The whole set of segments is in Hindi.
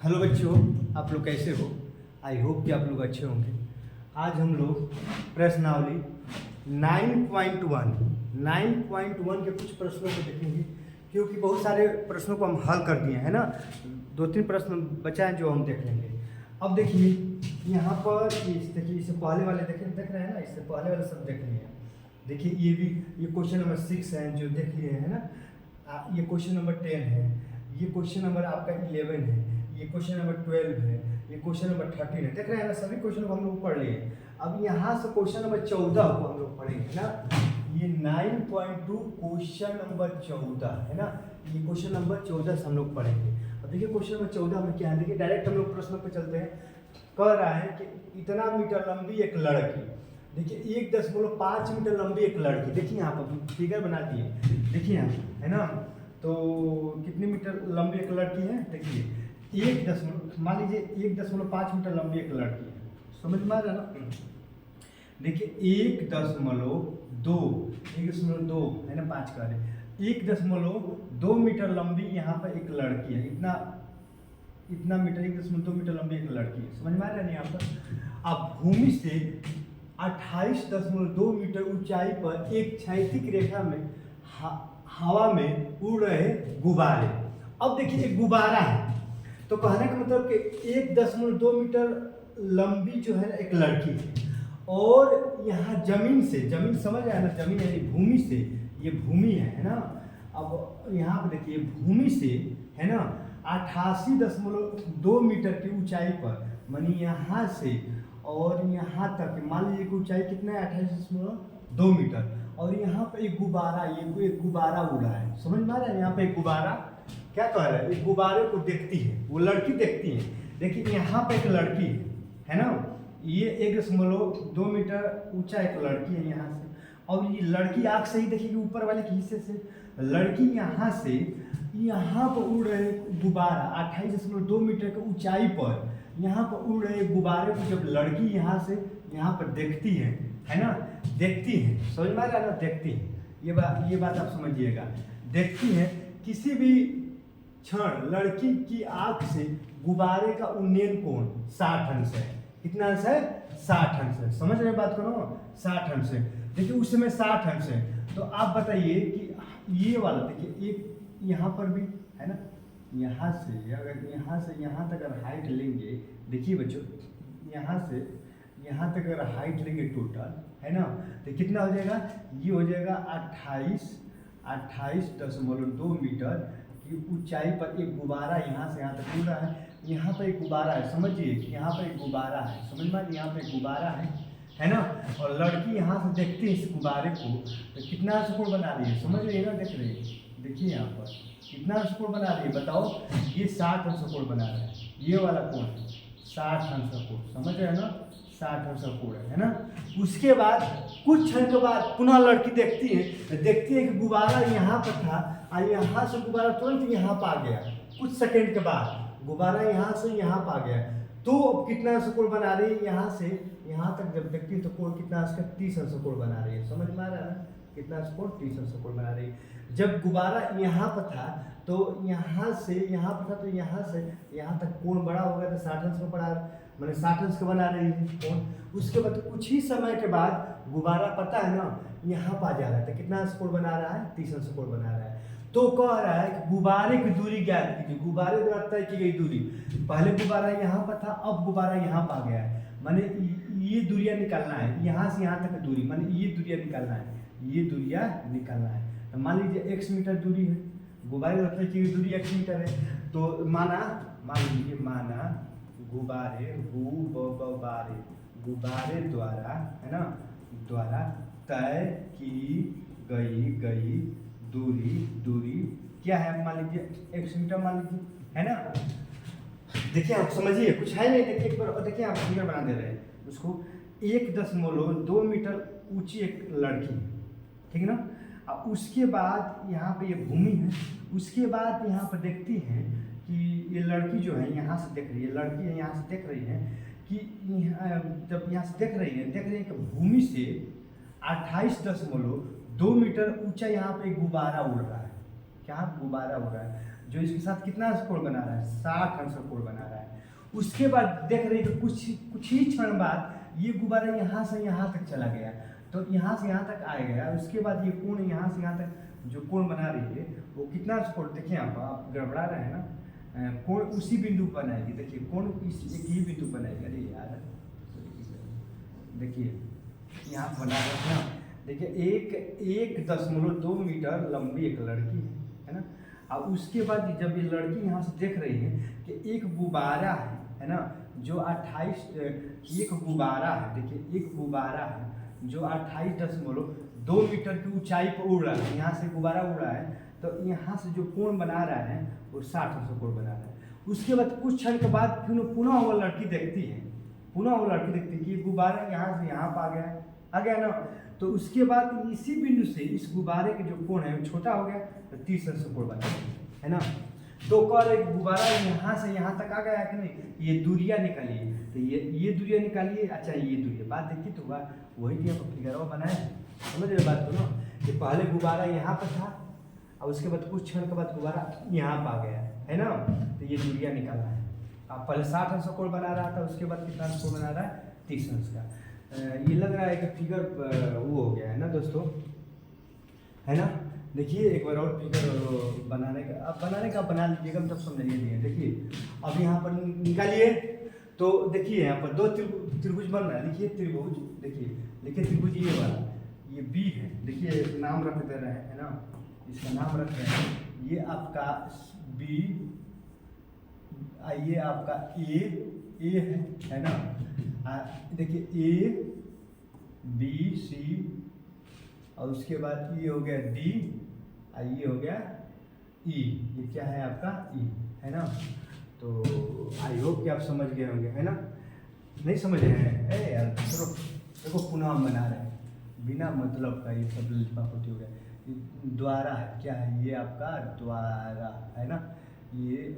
हेलो बच्चों, आप लोग कैसे हो? आई होप कि आप लोग अच्छे होंगे। आज हम लोग प्रश्नावली 9.1 के कुछ प्रश्नों को देखेंगे, क्योंकि बहुत सारे प्रश्नों को हम हल कर दिए हैं ना। 2-3 प्रश्न बचा है जो हम देख लेंगे। अब देखिए यहाँ पर देखिए, इससे पहले वाले देख रहे हैं ना, इससे पहले वाले सब देख लिए हैं। देखिए ये क्वेश्चन नंबर 6 है जो देख लिए है ना। ये क्वेश्चन नंबर 10 है, ये क्वेश्चन नंबर आपका 11 है, ये क्वेश्चन नंबर 12 है, ये क्वेश्चन नंबर 13 है। देख रहे हैं ना, सभी क्वेश्चन को हम लोग पढ़ लिए। अब यहाँ से क्वेश्चन नंबर 14 को हम लोग पढ़ेंगे ना। ये 9.2 क्वेश्चन नंबर 14 है ना। ये क्वेश्चन नंबर 14 से हम लोग पढ़ेंगे। अब देखिए क्वेश्चन नंबर 14 में क्या है, देखिए डायरेक्ट हम लोग प्रश्न पर चलते हैं। कह रहा है कि इतना मीटर लंबी एक लड़की, देखिए 1.5 मीटर लंबी एक लड़की, देखिए यहाँ पर फिगर बना दिए, देखिए यहाँ है ना। तो कितनी मीटर लंबी एक लड़की है, देखिए मान लीजिए 1.5 मीटर लंबी एक लड़की है, समझ में आ रहा है ना। देखिए 1.2 है ना, 5 का 1.2 मीटर लंबी यहाँ पर एक लड़की है। इतना मीटर 1.2 मीटर लंबी एक लड़की है, समझ में आ रहा है यहाँ पर। अब भूमि से 28.2 मीटर ऊंचाई पर एक क्षैतिज रेखा में हवा में उड़ रहे गुब्बारे। अब देखिए एक गुब्बारा है, तो कहने का मतलब कि 1.2 मीटर लंबी जो है एक लड़की है, और यहाँ जमीन समझ आया ना, जमीन यानी भूमि से, ये भूमि है ना। अब यहाँ पर देखिए भूमि से है ना 88.2 मीटर की ऊंचाई पर, मानी यहाँ से और यहाँ तक, मान लीजिए कि ऊंचाई कितना है 28.2 मीटर, और यहाँ पे एक गुब्बारा, ये एक गुब्बारा उड़ा है, समझ में आ रहा है। यहाँ पे एक गुब्बारा क्या कह रहा है, एक गुब्बारे को देखती है, वो लड़की देखती है। देखिए यहाँ पे एक लड़की है ना, ये 1.2 मीटर ऊंचा एक लड़की है यहाँ से, और ये लड़की आँख से ही देखिए ऊपर वाले के हिस्से से लड़की यहाँ से यहाँ पर उड़ रहे गुब्बारा 28.2 मीटर की ऊंचाई पर, यहाँ पर उड़ रहे गुब्बारे को जब लड़की यहाँ से यहाँ पर देखती है ना, देखती है, समझ में आ रहा है ना, देखती है। ये बात आप समझिएगा, देखती है। किसी भी क्षण लड़की की आंख से गुब्बारे का उन्नयन कोण 60 अंश है। कितना अंश है? 60 अंश है, समझ रहे बात करो, 60 अंश है। देखिए उस समय 60 अंश है, तो आप बताइए कि ये वाला देखिए एक यहाँ पर भी है ना, यहाँ से यहाँ तक अगर हाइट लेंगे, देखिए बच्चों यहाँ से यहाँ तक अगर हाइट लेंगे टोटल है ना, तो कितना हो जाएगा, ये हो जाएगा 28.2 मीटर की ऊंचाई पर एक गुब्बारा यहाँ से यहाँ तक उड़ रहा है। यहाँ पर एक गुब्बारा है, समझिए यहाँ पर एक गुब्बारा है, समझ में, यहाँ पर एक गुब्बारा है ना। और लड़की यहाँ से देखती है इस गुब्बारे को, तो कितना अंशकोण बना रही है, समझ रही है ना, देख रही है। देखिए यहाँ पर कितना अंशकोण बना रही है, बताओ। ये 60 अंशकोण बना रहा है, ये वाला कोण 60 अंशकोण, समझ रहे हैं ना, 60 अंशकोण है ना। उसके बाद कुछ क्षण के बाद पुनः लड़की देखती है कि गुब्बारा यहाँ पर था, और यहाँ से गुब्बारा तुरंत यहाँ पर आ गया। कुछ सेकंड के बाद गुब्बारा यहाँ से यहाँ पर आ गया, तो कितना अंशकोण बना रही है, यहाँ से यहाँ तक जब देखती है तो कोण कितना, इसका 30 अंशकोण बना रही है, समझ में आ रहा है ना, कितना अंशकोण, 30 अंशकोण बना रही है। जब गुब्बारा यहाँ पर था तो यहाँ से यहाँ पर था, तो यहाँ से यहाँ तक कोण बड़ा हो गया, तो 60 अंश को मैंने 60 अंश का बना रही है कोण। उसके बाद कुछ ही समय के बाद गुब्बारा पता है ना यहाँ पर आ जा रहा है, तो कितना अंशकोण बना रहा है, 30 अंशकोण बना रहा है। तो कह रहा है कि गुब्बारे की दूरी ज्ञात कीजिए। गुब्बारे द्वारा तय की गई दूरी, पहले गुब्बारा यहाँ पर था, अब गुब्बारा यहाँ पर आ गया है, माने ये दूरियां निकालना है, यहाँ से यहाँ तक की दूरी, माने ये दूरियां निकालना है, ये दूरियां निकालना है। तो मान लीजिए x मीटर दूरी है, गुब्बारे द्वारा की दूरी x मीटर है, तो मान लीजिए गुब्बारे द्वारा है ना, द्वारा तय की गई दूरी क्या है, मान लीजिए x मीटर मान लीजिए, है ना। देखिए आप समझिए, कुछ है नहीं, देखिए एक बार देखिए, आप फिगर बना दे रहे हैं उसको। 1.2 मीटर ऊंची एक लड़की, ठीक है ना। अब उसके बाद यहाँ पे ये भूमि है, उसके बाद यहाँ पर देखती हैं कि ये लड़की जो है यहाँ से देख रही है, लड़की है यहाँ से देख रही है कि जब यहाँ से देख रही है कि भूमि से 28.2 मीटर ऊंचा यहाँ पे गुब्बारा उड़ रहा है। क्या गुब्बारा हो रहा है जो इसके साथ कितना कोण बना रहा है, 60 अंश का कोण बना रहा है। उसके बाद देख रहे हैं कि कुछ ही क्षण बाद ये गुब्बारा यहाँ से यहाँ तक चला गया, तो यहाँ से यहाँ तक आ गया। उसके बाद ये कोण यहाँ से यहाँ तक जो कोण बना रही है वो कितना कोण, देखिए आप गड़बड़ा रहे हैं ना, कोण उसी बिंदु पर बनाएगी। देखिए कोण इस एक ही बिंदु पर बनाएगी। अरे यार देखिए यहाँ बना रहे हैं, देखिए 1.2 मीटर लंबी एक लड़की है ना। और उसके बाद जब ये लड़की यहाँ से देख रही है कि एक गुब्बारा है ना, जो 28 एक गुब्बारा है, देखिए एक गुब्बारा है जो 28.2 मीटर की ऊंचाई पर उड़ रहा है। यहाँ से गुब्बारा उड़ रहा है, तो यहाँ से जो कोण बना रहा है वो 60 अंश कोण बना रहा है। उसके बाद कुछ क्षण के बाद पुनः वो लड़की देखती है, कि गुब्बारा यहाँ से यहाँ पर आ गया ना। तो उसके बाद इसी बिंदु से इस गुब्बारे के जो कोण है वो छोटा हो गया, तो 30 अंश कोण बना है ना। तो कर एक गुब्बारा यहाँ से यहाँ तक आ गया कि नहीं, ये दूरियाँ निकालिए, तो ये दूरियाँ निकालिए। अच्छा ये दूरियाँ बात देखिए तो हुआ वही कि हम फिगरवा बनाए, समझ रहे बात को ना, कि पहले गुब्बारा यहाँ पर था और उसके बाद कुछ क्षण के बाद गुब्बारा यहाँ पर आ गया है ना। तो ये दूरियाँ निकालना है। अब पहले 60 अंश कोण बना रहा था, उसके बाद कितना अंश कोण बना रहा है, 30 अंश का। ये लग रहा है कि फिगर वो हो गया है ना दोस्तों, है ना। देखिए एक बार और फिगर बनाने का बना लीजिएगा, तब समझाइए दिए। देखिए अब यहाँ पर निकालिए, तो देखिए यहाँ पर 2 त्रिभुज बन रहा है। लिखिए त्रिभुज, देखिए त्रिभुज ये वाला, ये बी है। देखिए नाम रख दे रहे हैं ना, इसका नाम रख रहे हैं। ये आपका बी, ये आपका ए है ना। देखिए ए बी सी, और उसके बाद ये हो गया डी, और ये हो गया ई। ये क्या है आपका ई, है ना। तो आई होप कि आप समझ गए होंगे, है ना। नहीं समझ रहे हैं, अरे यार चलो देखो पुनः हम बना रहे हैं बिना मतलब का, ये सब लिपापोती हो गया। द्वारा है, क्या है ये आपका द्वारा है ना, ये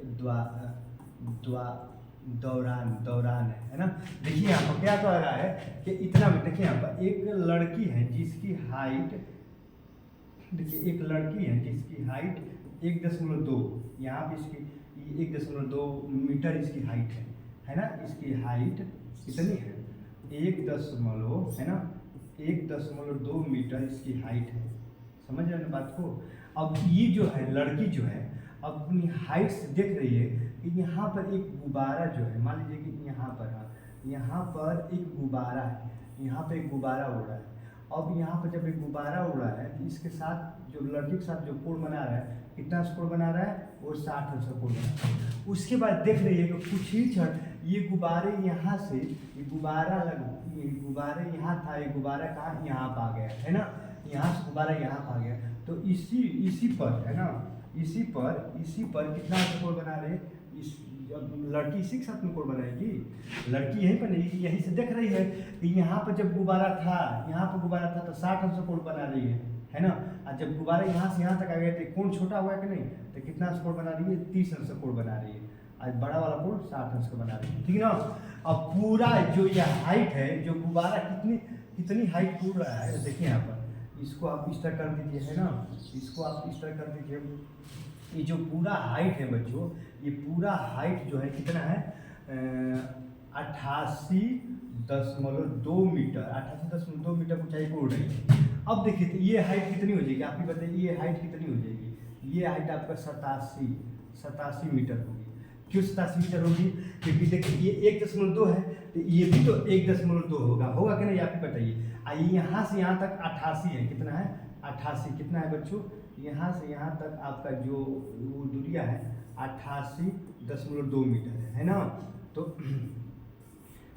दौरान है ना। देखिए यहाँ पर क्या कह रहा है कि इतना में, देखिए यहाँ पर एक लड़की है जिसकी हाइट, देखिए एक लड़की है जिसकी हाइट 1.2, यहाँ पे इसकी 1.2 मीटर इसकी हाइट है ना। इसकी हाइट कितनी है, 1 है ना, 1.2 मीटर इसकी हाइट है। समझ रहे हैं बात को। अब ये जो है लड़की जो है अपनी हाइट से देख रही है कि यहाँ पर एक गुब्बारा जो है, मान लीजिए कि यहाँ पर एक गुब्बारा है, यहाँ पे एक गुब्बारा उड़ रहा है। अब यहाँ पर जब एक गुब्बारा उड़ रहा है तो इसके साथ जो लड़की के साथ जो कोण बना रहा है, कितना कोण बना रहा है, वो 60 अंश कोण बना रहा है। उसके बाद देख रही है कि कुछ ही क्षण ये गुब्बारे यहाँ से, ये गुब्बारे यहाँ था, ये गुब्बारा कहाँ यहाँ पर आ गया है ना। यहाँ से गुब्बारा यहाँ पर आ गया, तो इसी पर है ना, इसी पर कितना कोण बना रहे, इस लड़की इसी के साथ में कोण बनाएगी। लड़की यहीं पर नहीं, यहीं से देख रही है कि यहाँ पर जब गुब्बारा था, यहाँ पर गुब्बारा था तो 60 अंश कोण बना रही है ना। और जब गुब्बारा यहाँ से यहाँ तक आ गया तो कोण छोटा हुआ कि नहीं, तो कितना कोण बना रही है, 30 अंश कोण बना रही है। आज बड़ा वाला कोण 60 अंश का बना रही है, ठीक है ना। अब पूरा जो यह हाइट है, जो गुब्बारा कितनी हाइट उड़ रहा है, देखिए यहाँ पर इसको आप इस तरह कर दीजिए, है ना, इसको आप इस तरह कर दीजिए। ये जो पूरा हाइट है बच्चों, ये पूरा हाइट जो है कितना है, 88.2 मीटर, 88.2 मीटर ऊंचाई पर उड़ रही है। अब देखिए तो ये हाइट कितनी हो जाएगी, आप ही बताइए ये हाइट कितनी हो जाएगी। ये हाइट आपका 87 मीटर होगी। क्यों 87 मीटर होगी, क्योंकि देखिए ये 1.2 है, तो ये भी तो 1.2 होगा कि नहीं, आप ही बताइए। आइए यहाँ से यहाँ तक 88 है, कितना है 88, कितना है बच्चों, यहाँ से यहाँ तक आपका जो वो दूरिया है 88.2 मीटर है ना। तो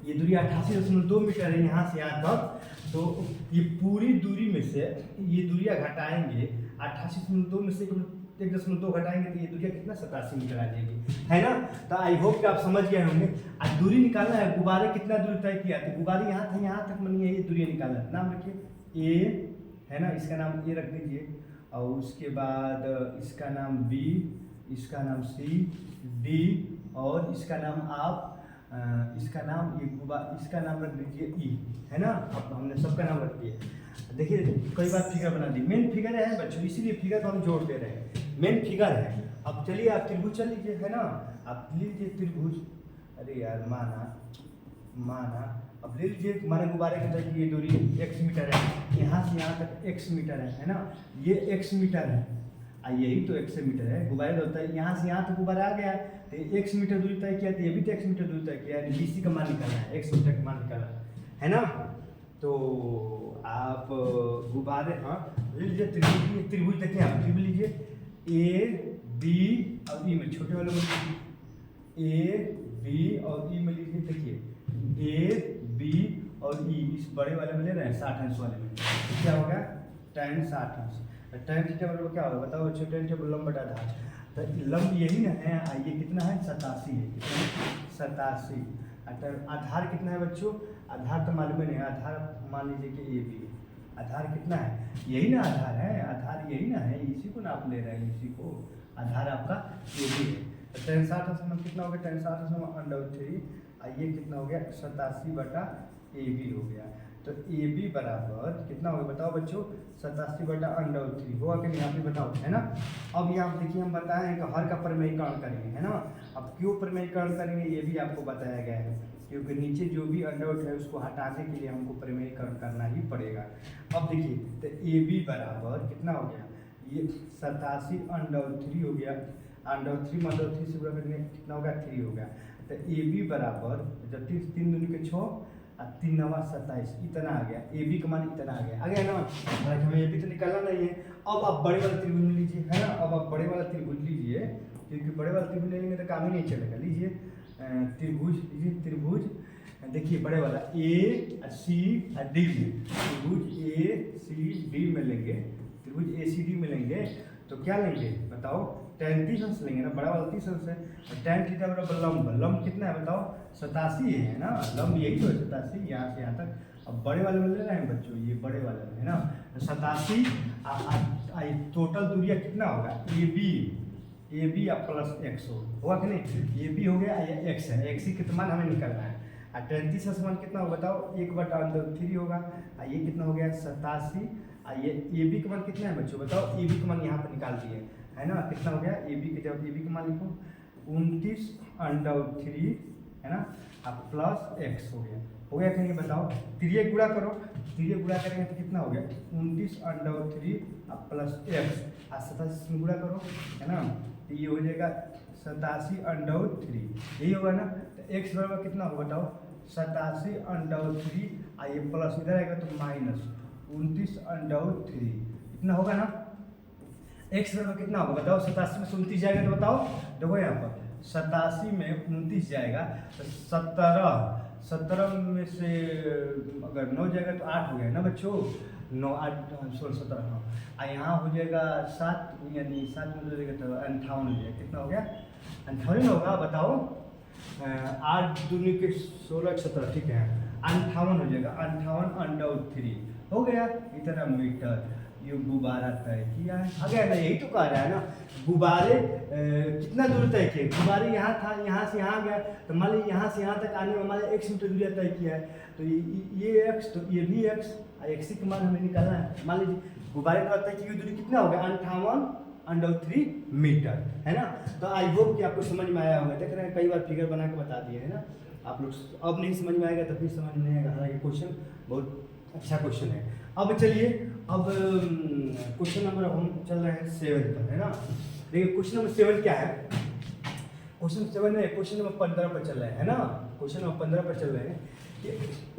ये दूरी 88.2 मीटर है यहाँ से यहाँ तक। तो ये पूरी दूरी में से ये दूरिया घटाएंगे, 88.2 में से 1.2 घटाएंगे तो ये दूरिया कितना 87 मीटर आ जाएगी, है ना। तो आई होप कि आप समझ गए होंगे। आज दूरी निकालना है, गुब्बारे कितना दूरी तय किया, तो गुब्बारे यहाँ था, यहाँ तक मानिए ये दूरी निकालना है। नाम रखिए ए, है ना, इसका नाम ए रख दीजिए, और उसके बाद इसका नाम बी, इसका नाम सी, डी, और इसका नाम आप इसका नाम रख दीजिए ई, है ना। अब हमने सबका नाम रख दिया। देखिए कई बार फिगर बना दी, मेन फिगर है बच्चों, इसीलिए फिगर को हम जोड़ दे रहे हैं। मेन फिगर है। अब चलिए आप त्रिभुज चल लीजिए, है ना, आप लीजिए त्रिभुज, अरे यार माना अब ले लीजिए, माना गुब्बारे के अंदर की ये दूरी x मीटर है, यहाँ से यहाँ तक x मीटर है ना, ये x मीटर है, यही तो x मीटर है। गुब्बारे का होता है यहाँ से यहाँ तक गुब्बारा आ गया तो x मीटर दूरी तय किया, तो ये भी तो x मीटर दूरी तय किया, BC का मान निकालना है, x मीटर का मान निकालना है ना। तो आप गुब्बारे, हाँ ले लीजिए त्रिभुज, त्रिभुज देखिए आप त्रिभुज लीजिए, A B और E में, छोटे वाले में A B और E में लीजिए, देखिए A B और E इस बड़े वाले में ले रहे हैं 60 अंश वाले में, तो क्या होगा tan 60 अंश। tan थीटा बराबर क्या होगा बताओ बच्चों, tan थीटा लंब बटा आधार, तो लंब यही ना है, ये कितना है 87 है, कितना 87। आधार कितना है बच्चों, आधार तो मालूम ही नहीं, आधार मान लीजिए कि AB है, आधार कितना है, यही ना आधार है, आधार यही ना है, इसी को ना आप ले रहे हैं, इसी को आधार आपका AB है। तो tan 60 अंश कितना हो गया, tan 60 अंश √3, ये कितना हो गया 87 बटा AB हो गया। तो AB बराबर कितना होगा बताओ बच्चों, 87 बटा √3 होगा कि नहीं, आप ही बताओ, है ना। अब यहाँ देखिए हम बताए हैं कि हर का परिमेयीकरण करेंगे, है ना। अब क्यों परिमेयीकरण करेंगे ये भी आपको बताया गया है, क्योंकि नीचे जो भी अंडरवुड है उसको हटाने के लिए हमको परिमेयीकरण करना ही पड़ेगा। अब देखिए तो AB बराबर कितना हो गया, ये 87 √3 हो गया, √3 मतलब 3 से गुणा करने कितना हो गया 3 हो गया। तो AB बराबर जब 3 दूनी के 6 और 3 9 27 इतना आ गया, AB का मान इतना आ गया ना। हालांकि हमें AB तो निकालना नहीं है। अब आप बड़े वाला त्रिभुज लीजिए, है ना, अब आप बड़े वाला त्रिभुज लीजिए, क्योंकि बड़े वाला त्रिभुज ले लेंगे तो काम ही नहीं चलेगा। लीजिए त्रिभुज लीजिए, त्रिभुज देखिए बड़े वाला ACD में, त्रिभुज ACD में लेंगे, त्रिभुज ACD में लेंगे तो क्या लेंगे बताओ, tan 30 अंश लेंगे ना, बड़ा वाला 30 अंश है, और tan थीटा बराबर लंब, लंब कितना है बताओ 87 है ना, लंब यही तो है 87, यहाँ से यहाँ तक। अब बड़े वाले में ले रहे हैं बच्चों, ये बड़े वाले में है ना, 87 टोटल दूरिया कितना होगा AB प्लस x होगा कि नहीं, AB हो गया, ये x है, x ही कितना मान हमें निकालना है। और 33 का मान कितना होगा बताओ, 1/3 होगा, ये कितना हो गया 87, ये AB का मान कितना है बच्चों बताओ, AB का मान यहाँ पर निकाल दिए, है ना, कितना हो गया AB के जब AB का मान लिखो 29/3 है ना, अब प्लस x हो गया कि नहीं बताओ, तिरिये गुणा करो, तिरिये गुणा करेंगे तो कितना हो गया 29/3 अब प्लस x, 87 में गुणा करो, है ना, तो ये हो जाएगा 87/3, यही होगा ना। तो x बराबर कितना होगा बताओ 87/3, ये प्लस इधर आएगा तो माइनस 29/3 इतना होगा ना। x बराबर कितना होगा बताओ, 87 में 29 जाएगा तो बताओ, देखो यहाँ पर 87 में 29 जाएगा तो 17 में से अगर 9 जाएगा तो 8 हो गया ना बच्चों, 9 8 16 17 9, यहाँ हो जाएगा 7, यानी 7 में तो 58 हो जाएगा, कितना हो गया 58 होगा बताओ, 8 दूनी के 16 17 ठीक है, 58 हो जाएगा, 58/3 हो गया इतना मीटर। ये गुब्बारा तय किया है, आ गया ना, यही तो कह रहा है ना, गुब्बारे कितना दूर तय किए, गुब्बारे यहाँ था, यहाँ से यहाँ गया, तो मान लीजिए यहाँ से यहाँ तक आने में हमारे x मीटर दूरिया तय किया है, तो ये x तो ये भी x, x का मान हमें निकालना है। मान लीजिए गुब्बारे द्वारा तय की दूरी कितना होगा 58/3 मीटर, है ना। तो आई होप कि आपको समझ में आया होगा, देख रहे हैं कई बार फिगर बना के बता दिए है ना आप लोग, अब नहीं समझ में आएगा तो फिर समझ में नहीं आएगा। हालांकि क्वेश्चन बहुत अच्छा क्वेश्चन है। अब चलिए, अब क्वेश्चन नंबर हम चल रहे हैं 7 पर, है ना। देखिए क्वेश्चन नंबर 7 क्या है, क्वेश्चन 7 में क्वेश्चन नंबर 15 पर चल रहे हैं, है ना, क्वेश्चन नंबर 15 पर चल रहे हैं कि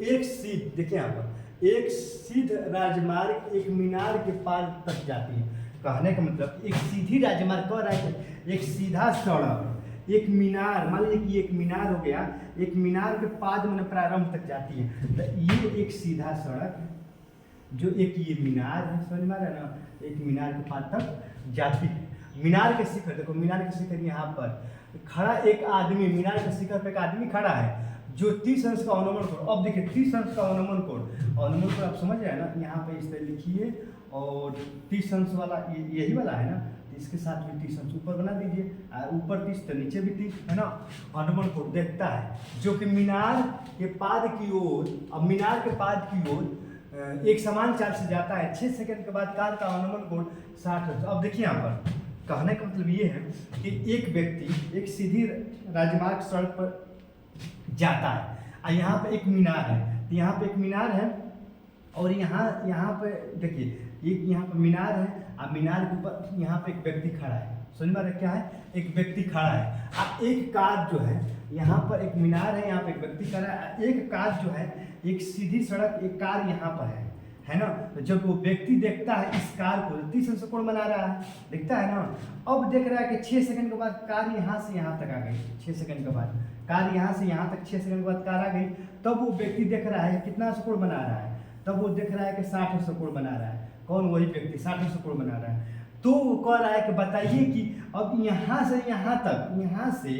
एक सीध, देखिए यहाँ पर एक सीध राजमार्ग एक मीनार के पार तक जाती है। कहने का मतलब एक सीधी राजमार्ग कह रहा है, एक सीधा सड़क एक मीनार, मान लीजिए कि एक मीनार हो गया, एक मीनार के पाद में प्रारंभ तक जाती है, तो ये एक सीधा सड़क जो एक ये मीनार है, समझ में आ रहा है ना, एक मीनार के पाद तक जाती है। मीनार के शिखर देखो, मीनार के शिखर यहाँ पर खड़ा एक आदमी, मीनार के शिखर पर एक आदमी खड़ा है जो 30 अंश का अनुमान कोण, अब देखिए 30 अंश का अनुमान कोण आप समझ रहे हैं ना, यहाँ पे इस तरह लिखिए, और 30 अंश वाला यही वाला है ना, इसके साथ भी 30 अंश ऊपर बना दीजिए, ऊपर 30 तो नीचे भी 30, है ना। अनुमान कोण देखता है जो कि मीनार के पाद की ओर, अब मीनार के पाद की ओर एक समान चाल से जाता है, 6 सेकंड के बाद कार का अनुमान कोण 60 अंश। अब देखिए यहाँ पर कहने का मतलब ये है कि एक व्यक्ति एक सीधी राजमार्ग सड़क पर जाता है और यहाँ पे एक मीनार है, तो यहाँ पे एक मीनार है और यहाँ पे देखिए एक यहाँ पे मीनार है और मीनार के ऊपर यहाँ पे एक व्यक्ति खड़ा है। समझ में आ रहा है क्या है? एक व्यक्ति खड़ा है और एक कार जो है, यहाँ पर एक मीनार है, यहाँ पे एक व्यक्ति खड़ा है, एक कार जो है, एक सीधी सड़क, एक कार यहाँ पर है ना। तो जब वो व्यक्ति देखता है इस कार को, 30 अंश कोण बना रहा है, दिखता है ना। अब देख रहा है कि 6 सेकंड के बाद कार यहाँ से यहाँ तक आ गई, 6 सेकंड के बाद कार यहाँ से यहाँ तक 6 सेकंड के बाद कार आ गई। तब वो व्यक्ति देख रहा है कितना अंश कोण बना रहा है, तब वो देख रहा है कि 60 अंश कोण बना रहा है। कौन? वही व्यक्ति 60 अंश कोण बना रहा है। तो वो कह रहा है कि बताइए कि अब यहाँ से यहाँ तक, यहाँ से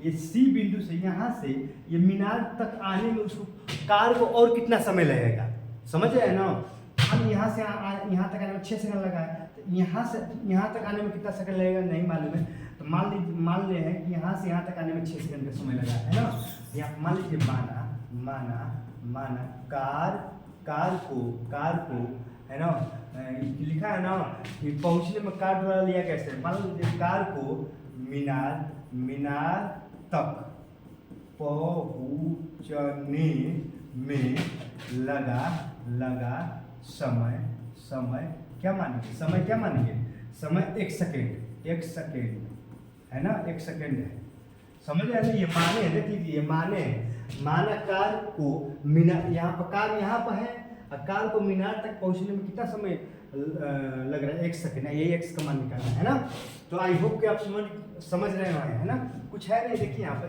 ये सी बिंदु से यहाँ से ये मीनार तक आने में उसको कार को और कितना समय लगेगा। समझ रहे हैं ना। हम यहाँ से यहाँ तक आने में 6 सेकंड लगा है, तो यहाँ से यहाँ तक आने में कितना सेकंड लगेगा नहीं मालूम है। तो मान ले हैं कि यहाँ से यहाँ तक आने में 6 सेकंड का समय लगा है ना। यहाँ मान लीजिए माना कार को है ना, लिखा है ना कि पहुँचने में कार द्वारा लिया कैसे। मान लीजिए कार को मीनार तक पहुँचने में लगा समय क्या मानेंगे? समय 1 सेकेंड है ना, 1 सेकेंड है। समझ रहे हैं ना। ये माने, देख लीजिए, माना कार को मीनार, यहाँ पर कार यहाँ पर है और कार को मीनार तक पहुँचने में कितना समय लग रहा है? 1 सेकेंड है। यही x का मान निकालना है ना। तो आई होप कि आप समझ रहे हैं ना। कुछ है नहीं, देखिए यहाँ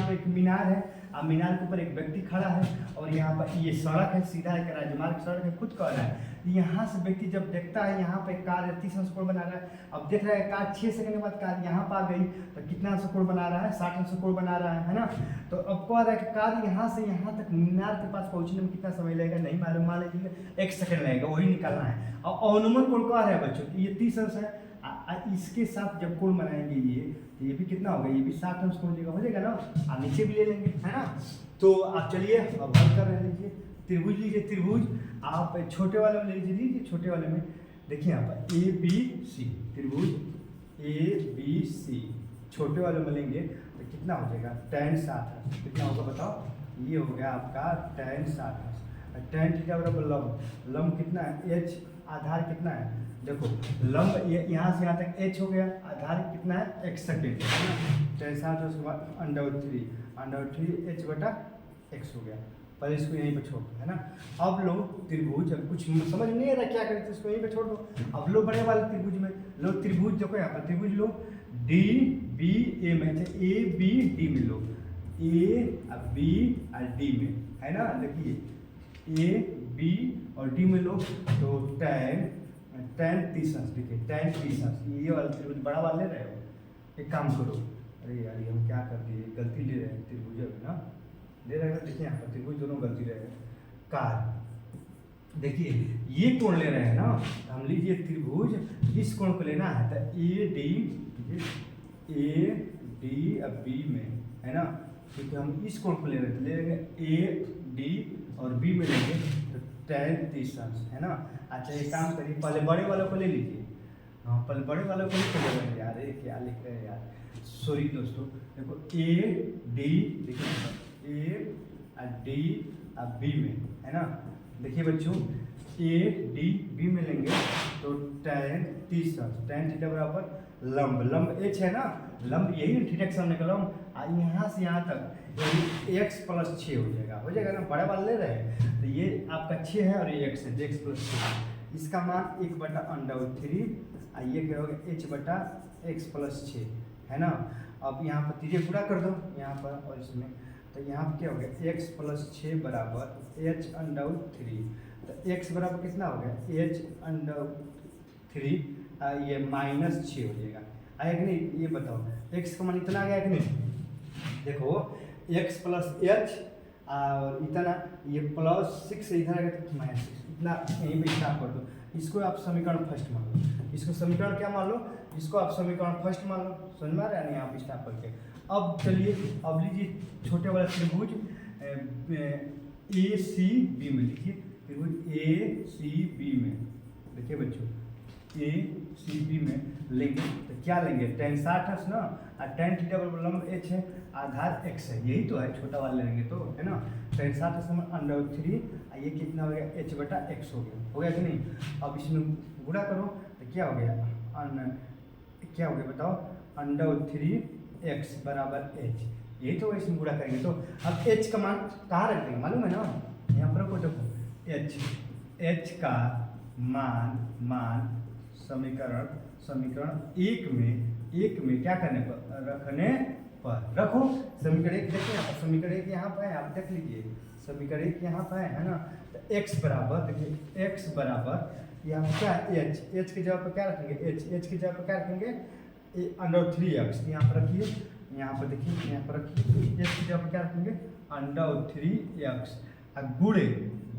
पर एक मीनार है और मीनार के ऊपर एक व्यक्ति खड़ा है और यहाँ पर ये सड़क है, सीधा एक राजमार्ग सड़क है। खुद कह रहा है यहाँ से व्यक्ति जब देखता है यहाँ पे कार 30 अंश कोण बना रहा है। अब देख रहा है कार 6 सेकंड के बाद कार यहाँ पर आ गई, तो कितना अंश कोण बना रहा है? 60 अंश कोण बना रहा है ना। तो अब कह रहा है कि कार यहाँ से यहाँ तक मीनार के पास पहुँचने में कितना समय लगेगा नहीं मालूम, मान लीजिए 1 सेकंड लगेगा, वही निकालना है। और अनुमान कोण कह रहा है बच्चों, ये 30 अंश है, इसके साथ जब कोण बनाएंगे ये भी कितना होगा? ये भी 60 अंश कोण हो जाएगा ना। आप नीचे भी ले लेंगे है ना। तो आप चलिए अब हल कर रहे लीजिए। त्रिभुज लीजिए, त्रिभुज आप छोटे वाले में लीजिए, छोटे वाले में देखिए यहाँ पर ABC त्रिभुज ABC छोटे वाले में लेंगे तो कितना हो जाएगा? tan 60 कितना होगा बताओ? ये हो गया आपका tan 60। tan थीटा बराबर लंब कितना है? h आधार कितना है? देखो लंब यहाँ से यहाँ तक h हो गया, आधार कितना है? 1 सेकेंड है ना। tan 60 उसके बाद √3 h बटा x हो गया। पहले इसको यहीं पे छोड़ दो है ना। अब लो त्रिभुज, अब कुछ समझ नहीं आ रहा क्या करते, इसको यहीं पे छोड़ दो। अब लो बड़े वाले त्रिभुज में लो, त्रिभुज देखो यहाँ पर त्रिभुज लो DBA में, A B D में लो, A B और D में है ना। देखिए A B और D में लो तो tan 30 अंश, देखिए tan 30 अंश। ये वाला त्रिभुज बड़ा वाला ले रहे हो, एक काम करो, अरे यार ये हम क्या कर दिए, गलती ले रहे हैं त्रिभुज ना, ले रहे हैं। देखिए यहाँ पर त्रिभुज दोनों गलती रहे हैं। कार देखिए ये कोण ले रहे हैं ना, हम लीजिए त्रिभुज इस कोण को लेना है तो AD और B में है ना, क्योंकि हम इस कोण को ले रहे थे, ले लेंगे AD और B में लेंगे तो tan 30 अंश है ना। अच्छा एक काम करिए, पहले बड़े वालों को ले लीजिए। हाँ पहले बड़े वालों को ले लेंगे यार, ये क्या लिख रहे हैं यार, सॉरी दोस्तों। देखो AD देखिए A D और B में है ना। देखिए बच्चों ADB में लेंगे तो tan 30 अंश, tan थीटा बराबर लंब h है ना, लंब यही थीटा के सामने का लंब, यहाँ से यहाँ तक x प्लस 6 हो जाएगा ना। बड़ा वाला ले रहे हैं तो ये आपका 6 है और ये x है, x प्लस 6, इसका मान 1 बटा √3 ये क्या होगा h बटा x प्लस 6 है ना। अब यहाँ पर तीजे पूरा कर दो यहाँ पर और इसमें, तो यहाँ पर क्या हो गया x प्लस 6 बराबर h√3, तो x बराबर कितना हो गया h√3 ये -6 हो जाएगा, आया कि नहीं ये बताओ। x का मान इतना आ गया कि नहीं, देखो x प्लस h और इतना ये +6 इधर आ गया तो -6, इतना यहीं पे स्टॉप कर दो। इसको आप समीकरण फर्स्ट मान लो, इसको समीकरण क्या मान लो, इसको आप समीकरण फर्स्ट मान लो, समझ में आ रहा है नहीं आप स्टॉप करके। अब चलिए अब लीजिए छोटे वाला त्रिभुज ACB में, लिखिए त्रिभुज ACB में, देखिए बच्चों ACB में लेंगे तो तो क्या लेंगे tan 60 है ना, और tan थीटा बराबर लंब h है, आधार x है, यही तो है, छोटा वाला लेंगे तो, है ना। tan 60 √3, ये कितना हो गया h/x हो गया कि नहीं। अब इसमें गुणा करो तो क्या हो गया, क्या हो गया बताओ, √3x बराबर h, यही तो इसमें गुणा करेंगे। तो अब h का मान कहाँ रख देंगे मालूम है ना, यहाँ पर रखो, देखो h का मान समीकरण एक में क्या करने पर, रखने पर रखो। समीकरण 1 देखिए यहाँ पर, समीकरण 1 यहाँ पर है, आप देख लीजिए, समीकरण 1 यहाँ पर है ना। तो x बराबर, देखिए x बराबर यहाँ क्या h की जगह पर क्या रखेंगे, h की जगह पर क्या रखेंगे, √3x, यहाँ पर रखिए, यहाँ पर देखिए, यहाँ पर रखिए, h की जगह पर क्या रखेंगे √3x,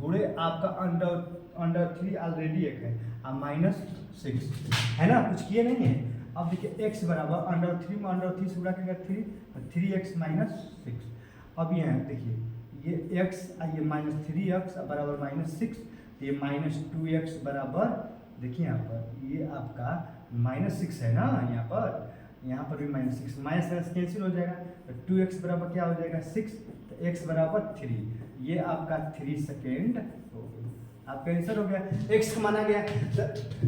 गुड़े आपका √3 ऑलरेडी एक है, अब -6 है ना, कुछ किए नहीं है। अब देखिए x बराबर √3 में √3 से गुणा करेंगे 3x -6। अब यहाँ देखिए ये x, ये -3x बराबर -6, ये -2x बराबर, देखिए यहाँ पर ये आपका -6 है ना, यहाँ पर भी -6, माइनस कैंसिल हो जाएगा, तो 2x बराबर क्या हो जाएगा 6, तो x बराबर 3, ये आपका 3 सेकेंड हो गया, आपका आंसर हो गया। x का माना गया, तो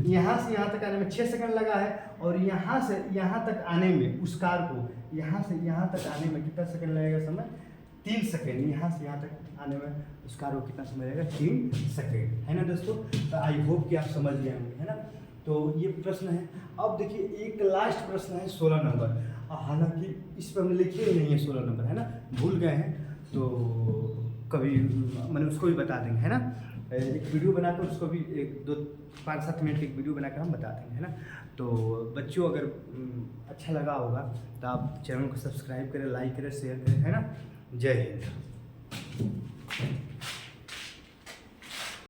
यहाँ से यहाँ तक आने में 6 सेकंड लगा है, और यहाँ से यहाँ तक आने में उस कार को यहाँ से यहाँ तक आने में कितना सेकंड लगेगा समय, 3 सेकंड। यहाँ से यहाँ तक आने में उस कार को कितना समय लगेगा, 3 सेकंड, है ना दोस्तों। तो आई होप कि आप समझ गए होंगे, है ना। तो ये प्रश्न है। अब देखिए एक लास्ट प्रश्न है 16 नंबर, हालांकि इस पर हमने लिखे ही नहीं है 16 नंबर, है ना, भूल गए हैं, तो कभी मैंने उसको भी बता देंगे, है ना। एक वीडियो बनाकर उसको भी 5-7 मिनट की एक वीडियो बनाकर हम बता देंगे, है ना। तो बच्चों अगर अच्छा लगा होगा तो आप चैनल को सब्सक्राइब करें, लाइक करें, शेयर करें, है ना। जय हिंद।